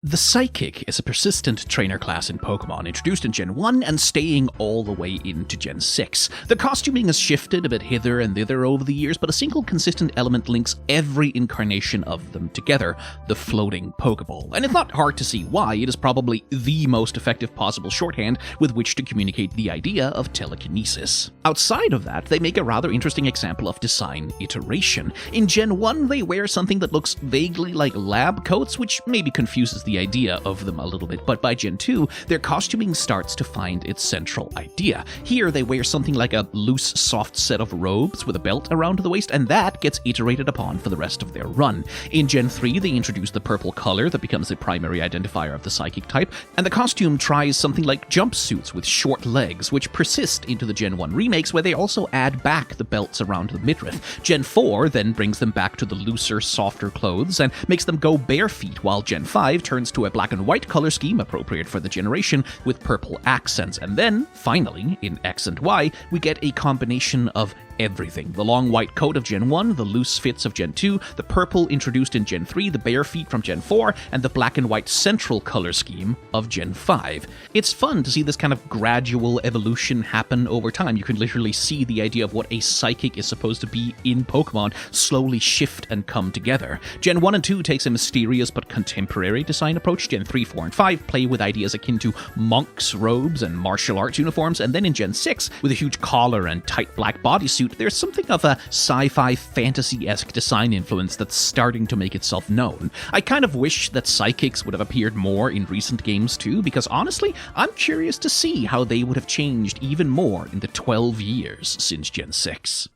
The Psychic is a persistent trainer class in Pokemon, introduced in Gen 1 and staying all the way into Gen 6. The costuming has shifted a bit hither and thither over the years, but a single consistent element links every incarnation of them together, the floating Pokeball. And it's not hard to see why. It is probably the most effective possible shorthand with which to communicate the idea of telekinesis. Outside of that, they make a rather interesting example of design iteration. In Gen 1, they wear something that looks vaguely like lab coats, which maybe confuses the idea of them a little bit, but by Gen 2, their costuming starts to find its central idea. Here, they wear something like a loose, soft set of robes with a belt around the waist, and that gets iterated upon for the rest of their run. In Gen 3, they introduce the purple color that becomes the primary identifier of the Psychic type, and the costume tries something like jumpsuits with short legs, which persist into the Gen 1 remakes, where they also add back the belts around the midriff. Gen 4 then brings them back to the looser, softer clothes, and makes them go bare feet, while Gen 5 turns to a black and white color scheme appropriate for the generation with purple accents. And then, finally, in X and Y, we get a combination of everything. The long white coat of Gen 1, the loose fits of Gen 2, the purple introduced in Gen 3, the bare feet from Gen 4, and the black and white central color scheme of Gen 5. It's fun to see this kind of gradual evolution happen over time. You can literally see the idea of what a Psychic is supposed to be in Pokemon slowly shift and come together. Gen 1 and 2 takes a mysterious but contemporary design approach. Gen 3, 4, and 5 play with ideas akin to monks' robes and martial arts uniforms, and then in Gen 6, with a huge collar and tight black bodysuit, there's something of a sci-fi fantasy-esque design influence that's starting to make itself known. I kind of wish that Psychics would have appeared more in recent games too, because honestly, I'm curious to see how they would have changed even more in the 12 years since Gen 6.